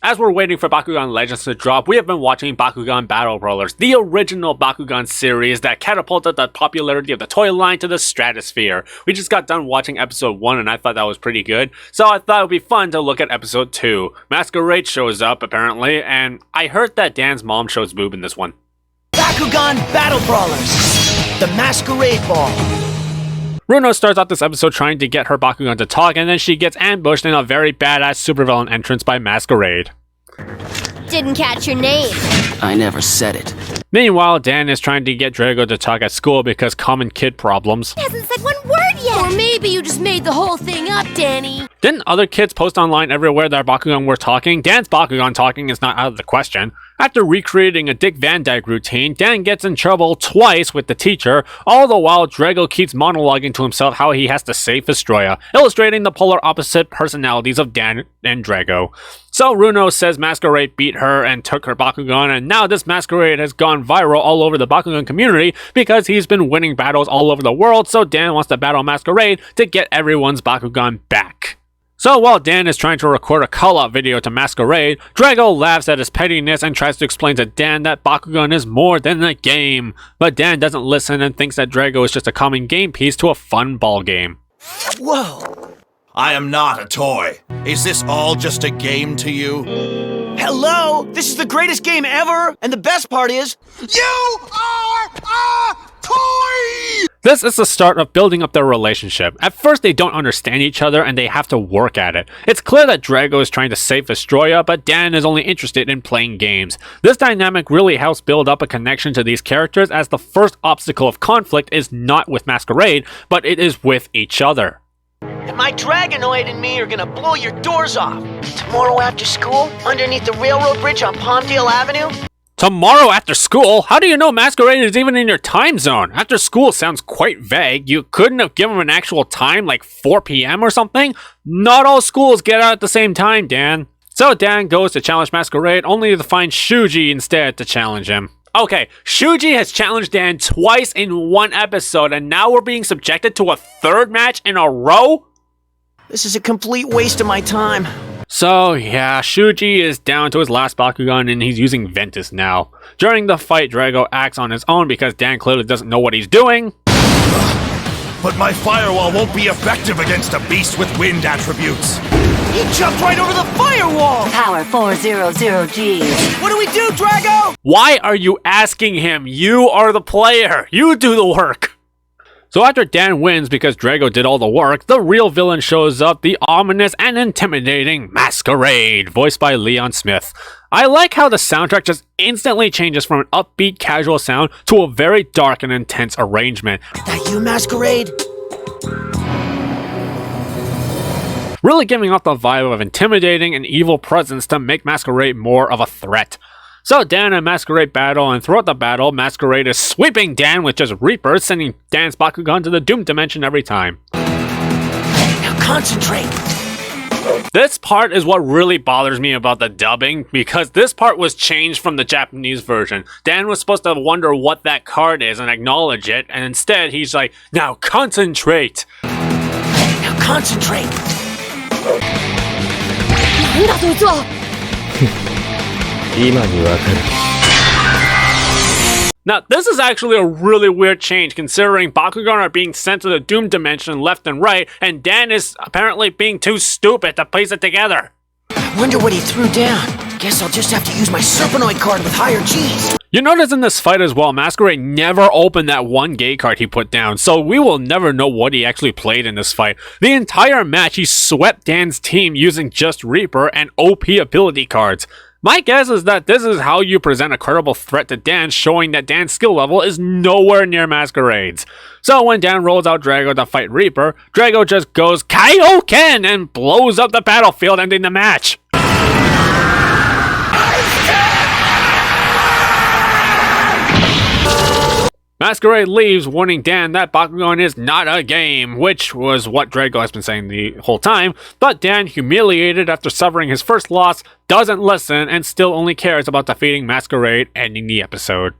As we're waiting for Bakugan Legends to drop, we have been watching Bakugan Battle Brawlers, the original Bakugan series that catapulted the popularity of the toy line to the stratosphere. We just got done watching episode 1 and I thought that was pretty good, so I thought it would be fun to look at episode 2. Masquerade shows up, apparently, and I heard that Dan's mom shows boob in this one. Bakugan Battle Brawlers, the Masquerade Ball. Runo starts out this episode trying to get her Bakugan to talk, and then she gets ambushed in a very badass supervillain entrance by Masquerade. Didn't catch your name. I never said it. Meanwhile, Dan is trying to get Drago to talk at school because common kid problems. He hasn't said one word yet. Or maybe you just made the whole thing up, Danny. Didn't other kids post online everywhere that Bakugan were talking? Dan's Bakugan talking is not out of the question. After recreating a Dick Van Dyke routine, Dan gets in trouble twice with the teacher, all the while Drago keeps monologuing to himself how he has to save Vestroia, illustrating the polar opposite personalities of Dan and Drago. So Runo says Masquerade beat her and took her Bakugan, and now this Masquerade has gone viral all over the Bakugan community because he's been winning battles all over the world, so Dan wants to battle Masquerade to get everyone's Bakugan back. So while Dan is trying to record a call-out video to Masquerade, Drago laughs at his pettiness and tries to explain to Dan that Bakugan is more than a game. But Dan doesn't listen and thinks that Drago is just a common game piece to a fun ball game. Whoa! I am not a toy. Is this all just a game to you? Hello! This is the greatest game ever! And the best part is, You are a toy! This is the start of building up their relationship. At first they don't understand each other and they have to work at it. It's clear that Drago is trying to save Vestroia, but Dan is only interested in playing games. This dynamic really helps build up a connection to these characters, as the first obstacle of conflict is not with Masquerade, but it is with each other. and my Dragonoid and me are gonna blow your doors off. Tomorrow after school, underneath the railroad bridge on Palmdale Avenue. Tomorrow after school? How do you know Masquerade is even in your time zone? After school sounds quite vague. You couldn't have given him an actual time, like 4 p.m. or something? Not all schools get out at the same time, Dan. So Dan goes to challenge Masquerade, only to find Shuji instead to challenge him. Okay, Shuji has challenged Dan twice in one episode, and now we're being subjected to a third match in a row? This is a complete waste of my time. So yeah, Shuji is down to his last Bakugan and he's using Ventus now. During the fight, Drago acts on his own because Dan clearly doesn't know what he's doing. But my firewall won't be effective against a beast with wind attributes. He jumped right over the firewall! Power 400Gs. What do we do, Drago? Why are you asking him? You are the player. You do the work. So after Dan wins because Drago did all the work, the real villain shows up, the ominous and intimidating Masquerade, voiced by Leon Smith. I like how the soundtrack just instantly changes from an upbeat casual sound to a very dark and intense arrangement. That you, Masquerade? Really giving off the vibe of intimidating and evil presence to make Masquerade more of a threat. So Dan and Masquerade battle, and throughout the battle, Masquerade is sweeping Dan with just Reapers, sending Dan's Bakugan to the Doom Dimension every time. Now concentrate. This part is what really bothers me about the dubbing, because this part was changed from the Japanese version. Dan was supposed to wonder what that card is and acknowledge it, and instead he's like, now concentrate! Now concentrate. Now, this is actually a really weird change, considering Bakugan are being sent to the Doom Dimension left and right, and Dan is apparently being too stupid to piece it together. Wonder what he threw down. Guess I'll just have to use my Serpenoid card with higher Gs. You notice in this fight as well, Masquerade never opened that one gay card he put down, so we will never know what he actually played in this fight. The entire match, he swept Dan's team using just Reaper and OP ability cards. My guess is that this is how you present a credible threat to Dan, showing that Dan's skill level is nowhere near Masquerade's. So when Dan rolls out Drago to fight Reaper, Drago just goes Kaioken and blows up the battlefield, ending the match. Masquerade leaves, warning Dan that Bakugan is not a game, which was what Drago has been saying the whole time, but Dan, humiliated after suffering his first loss, doesn't listen and still only cares about defeating Masquerade, ending the episode.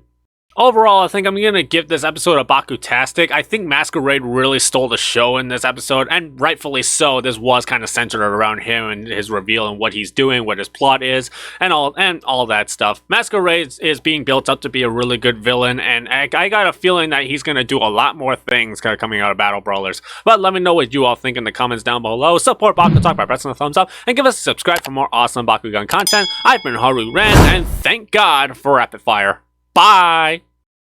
Overall, I think I'm going to give this episode a Bakutastic. I think Masquerade really stole the show in this episode, and rightfully so. This was kind of centered around him and his reveal and what he's doing, what his plot is, and all that stuff. Masquerade is being built up to be a really good villain, and I got a feeling that he's going to do a lot more things coming out of Battle Brawlers. But let me know what you all think in the comments down below. Support BakuTalk by pressing the thumbs up, and give us a subscribe for more awesome Bakugan content. I've been Haru Ren, and thank God for Rapid Fire. Bye!